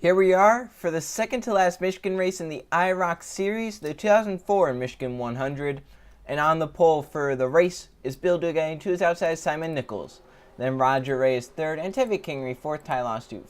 Here we are for the second to last Michigan race in the IROC series, the 2004 Michigan 100. And on the pole for the race is Bill Dugan, to his outside Simon Nichols. Then Roger Ray is third, and Tevye Kingery fourth, Tyler Stoof.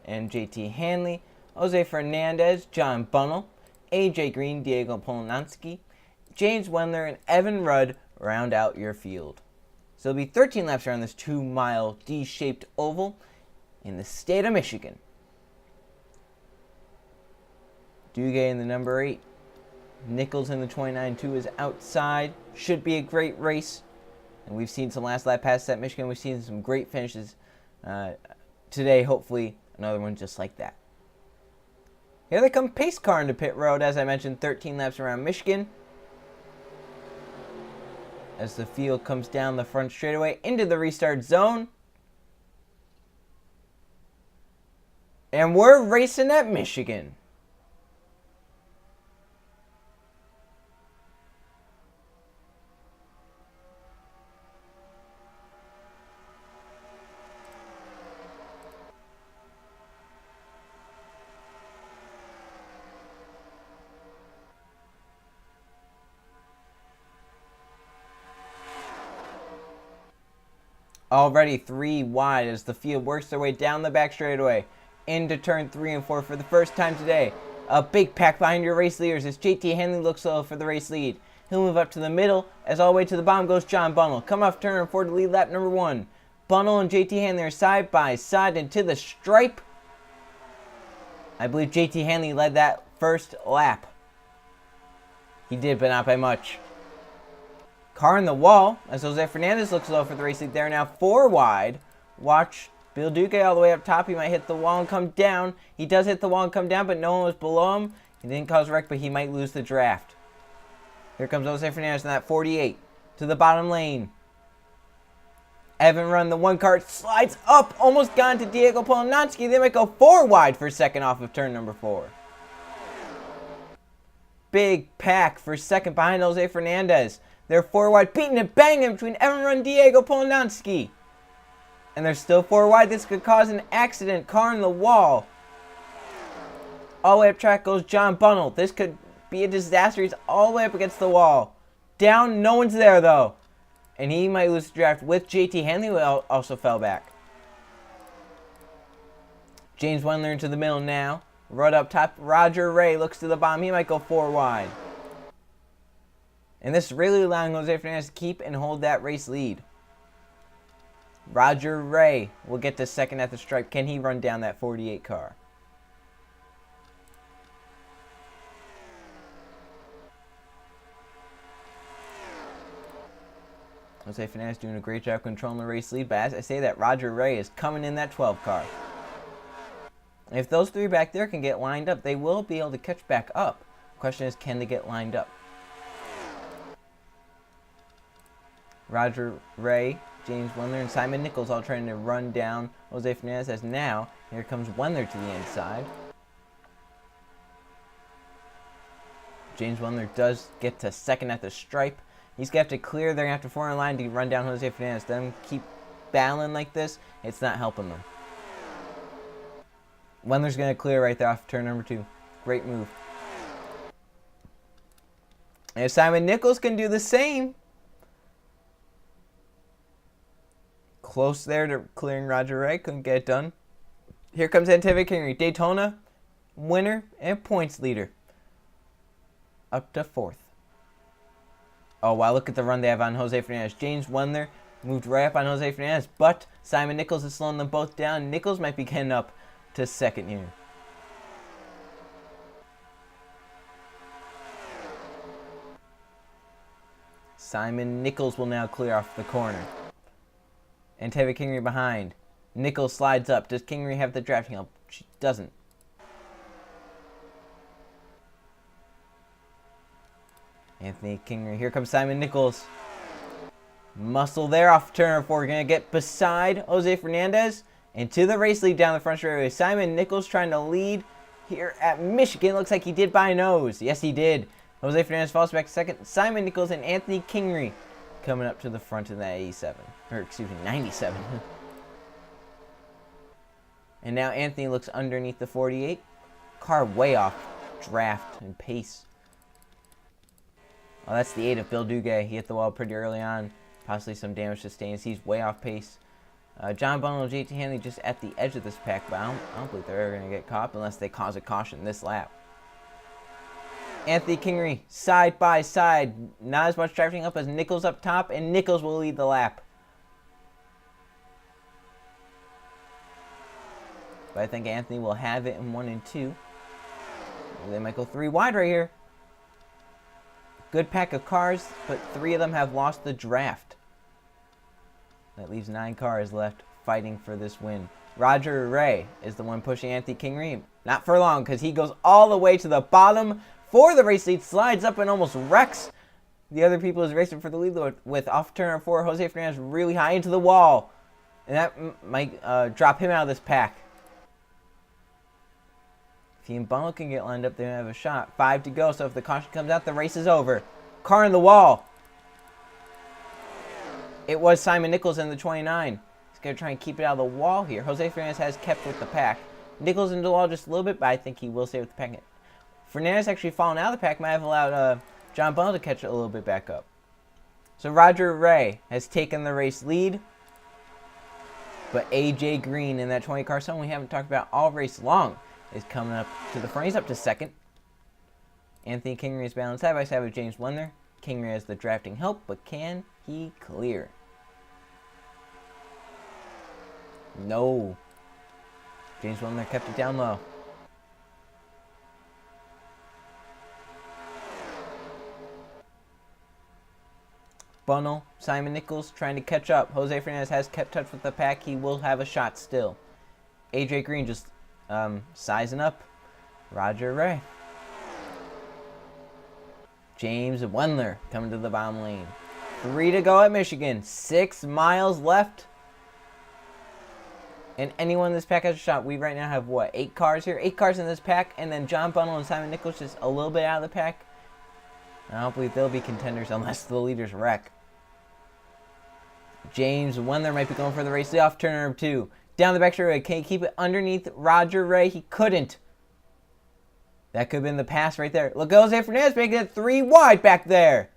And JT Hanley, Jose Fernandez, John Bunnell, AJ Green, Diego Polonanski, James Wendler, and Evan Rudd round out your field. So it'll be 13 laps around this 2-mile D-shaped oval in the state of Michigan. Dugan in the number 8. Nichols in the 29-2 is outside. Should be a great race. And we've seen some last lap passes at Michigan. We've seen some great finishes today. Hopefully another one just like that. Here they come, pace car into pit road. As I mentioned, 13 laps around Michigan. As the field comes down the front straightaway into the restart zone. And we're racing at Michigan. Already 3 wide as the field works their way down the back straightaway into turn 3 and 4 for the first time today. A big pack behind your race leaders as JT Hanley looks low for the race lead. He'll move up to the middle as all the way to the bottom goes John Bunnell. Come off turn 4 to lead lap number 1. Bunnell and JT Hanley are side by side into the stripe. I believe JT Hanley led that first lap. He did, but not by much. Car in the wall as Jose Fernandez looks low for the race lead. They're now 4 wide. Watch Bill Duque all the way up top. He might hit the wall and come down. He does hit the wall and come down, but no one was below him. He didn't cause a wreck, but he might lose the draft. Here comes Jose Fernandez in that 48 to the bottom lane. Evan Run, the one car slides up, almost gone to Diego Polonanski. They might go 4 wide for second off of turn number 4. Big pack for second behind Jose Fernandez. They're 4 wide, beating and banging between Evan Run and Diego Polonanski. And they're still 4 wide. This could cause an accident. Car in the wall. All the way up track goes John Bunnell. This could be a disaster. He's all the way up against the wall. Down, no one's there though. And he might lose the draft with JT Hanley, who also fell back. James Wendler into the middle now. Rudd up top. Roger Ray looks to the bottom. He might go 4 wide. And this is really allowing Jose Fernandez to keep and hold that race lead. Roger Ray will get to second at the stripe. Can he run down that 48 car? Jose Fernandez doing a great job controlling the race lead. But as I say that, Roger Ray is coming in that 12 car. If those 3 back there can get lined up, they will be able to catch back up. The question is, can they get lined up? Roger Ray, James Wendler, and Simon Nichols all trying to run down Jose Fernandez. As now, here comes Wendler to the inside. James Wendler does get to second at the stripe. He's going to have to clear. They're going to have to form a line to run down Jose Fernandez. Them keep battling like this. It's not helping them. Wendler's going to clear right there off turn number 2. Great move. And if Simon Nichols can do the same. Close there to clearing Roger Ray. Couldn't get it done. Here comes Tevye Kingery. Daytona winner and points leader. Up to 4th. Oh, wow. Look at the run they have on Jose Fernandez. James Wendler moved right up on Jose Fernandez. But Simon Nichols is slowing them both down. Nichols might be getting up to second here. Simon Nichols will now clear off the corner. And Tevye Kingery behind. Nichols slides up. Does Kingery have the drafting help? She doesn't. Anthony Kingery. Here comes Simon Nichols. Muscle there off turn 4. Going to get beside Jose Fernandez. And to the race lead down the front straightaway. Simon Nichols trying to lead here at Michigan. Looks like he did by nose. Yes, he did. Jose Fernandez falls back second. Simon Nichols and Anthony Kingery coming up to the front of that 87. Or, excuse me, 97. And now Anthony looks underneath the 48. Car way off draft and pace. Oh, that's the 8 of Bill Duguay. He hit the wall pretty early on. Possibly some damage sustained. He's way off pace. John Bunnell and JT Hanley just at the edge of this pack, but I don't believe they're ever going to get caught unless they cause a caution this lap. Anthony Kingery, side by side. Not as much drafting up as Nichols up top, and Nichols will lead the lap. But I think Anthony will have it in 1 and 2. They might go 3 wide right here. Good pack of cars, but 3 of them have lost the draft. That leaves 9 cars left fighting for this win. Roger Ray is the one pushing Anthony Kingery. Not for long, because he goes all the way to the bottom for the race lead, slides up and almost wrecks the other people who's racing for the lead with off turn 4. Jose Fernandez really high into the wall. And that might drop him out of this pack. If he and Bunnell can get lined up, they have a shot. 5 to go, so if the caution comes out, the race is over. Car in the wall. It was Simon Nichols in the 29. He's going to try and keep it out of the wall here. Jose Fernandez has kept with the pack. Nichols in the wall just a little bit, but I think he will stay with the pack. Fernandez actually falling out of the pack might have allowed John Bunnell to catch it a little bit back up. So Roger Ray has taken the race lead. But AJ Green in that 20 car, someone we haven't talked about all race long, is coming up to the front. He's up to second. Anthony Kingery is balanced side by side with James Wendler. Kingery has the drafting help, but can he clear? No. James Wendler kept it down low. Bunnell, Simon Nichols trying to catch up. Jose Fernandez has kept touch with the pack. He will have a shot still. AJ Green just sizing up. Roger Ray. James Wendler coming to the bottom lane. 3 to go at Michigan. 6 miles left. And anyone in this pack has a shot. We right now have, what, 8 cars here? 8 cars in this pack. And then John Bunnell and Simon Nichols just a little bit out of the pack. I don't believe they'll be contenders unless the leaders wreck. James Wendler might be going for the race. Off turn number 2. Down the back straightaway. Can he keep it underneath Roger Ray? He couldn't. That could have been the pass right there. Look, Jose Fernandez making it 3 wide back there.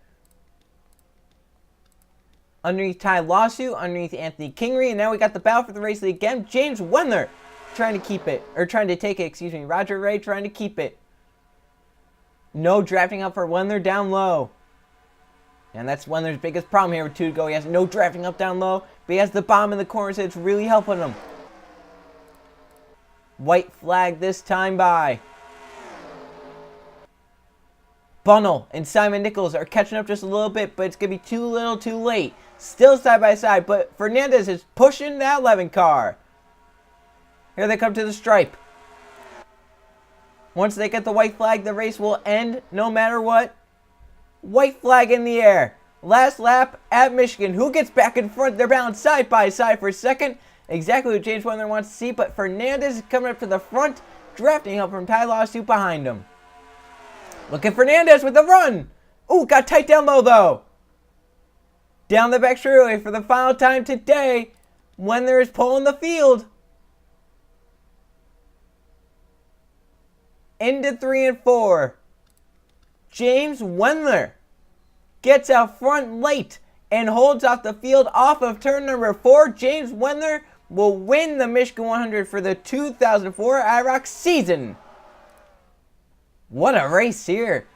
Underneath Ty Lawsuit, underneath Anthony Kingery, and now we got the battle for the race lead again. James Wendler trying to keep it, or trying to take it, excuse me. Roger Ray trying to keep it. No drafting up for Wendler down low. And that's Wendler's biggest problem here with 2 to go. He has no drafting up down low, but he has the bomb in the corner, so it's really helping him. White flag this time by. Bunnell and Simon Nichols are catching up just a little bit, but it's going to be too little too late. Still side by side, but Fernandez is pushing that 11 car. Here they come to the stripe. Once they get the white flag, the race will end no matter what. White flag in the air. Last lap at Michigan. Who gets back in front? They're balanced side by side for a second. Exactly what James Wendler wants to see, but Fernandez is coming up to the front, drafting up from Ty Lawsuit behind him. Look at Fernandez with the run. Ooh, got tight down low though. Down the back straightaway for the final time today. Wendler is pulling the field. Into 3 and 4. James Wendler gets out front late and holds off the field off of turn number 4. James Wendler will win the Michigan 100 for the 2004 IROC season. What a race here.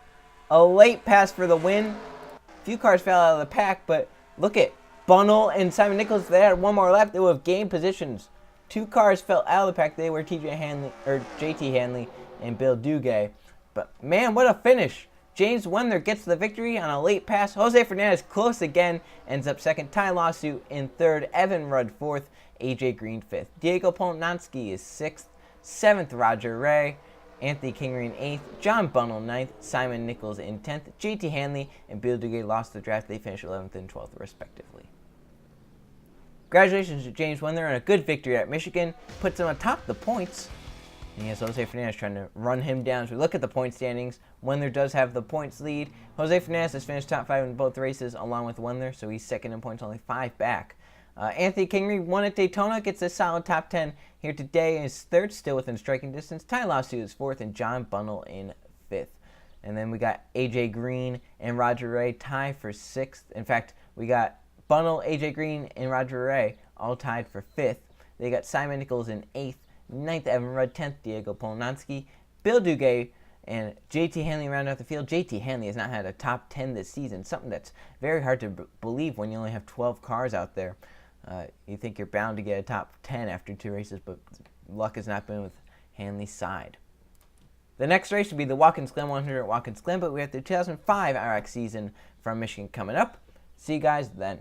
A late pass for the win. A few cars fell out of the pack, but look at Bunnell and Simon Nichols. If they had one more left, they would have gained positions. 2 cars fell out of the pack. They were JT Hanley and Bill Duguay. But man, what a finish. James Wendler gets the victory on a late pass. Jose Fernandez close again, ends up second. Ty Lawsuit in third. Evan Rudd fourth. AJ Green fifth. Diego Polnansky is sixth. Seventh, Roger Ray. Anthony Kingery in 8th, John Bunnell 9th, Simon Nichols in 10th, JT Hanley and Bill Duguay lost the draft. They finished 11th and 12th respectively. Congratulations to James Wendler on a good victory at Michigan. Puts him atop the points. And he has Jose Fernandez trying to run him down. As we look at the point standings, Wendler does have the points lead. Jose Fernandez has finished top 5 in both races along with Wendler, so he's second in points, only 5 back Anthony Kingery won at Daytona, gets a solid top 10 here today, is third, still within striking distance. Ty Lawsu is fourth, and John Bunnell in fifth. And then we got AJ Green and Roger Ray tie for sixth. In fact, we got Bunnell, AJ Green, and Roger Ray all tied for fifth. They got Simon Nichols in eighth, ninth Evan Rudd, 10th Diego Polonanski, Bill Duguay, and JT Hanley round out the field. JT Hanley has not had a top 10 this season, something that's very hard to believe when you only have 12 cars out there. You think you're bound to get a top 10 after 2 races, but luck has not been with Hanley's side. The next race will be the Watkins Glen 100 at Watkins Glen, but we have the 2005 IROC season from Michigan coming up. See you guys then.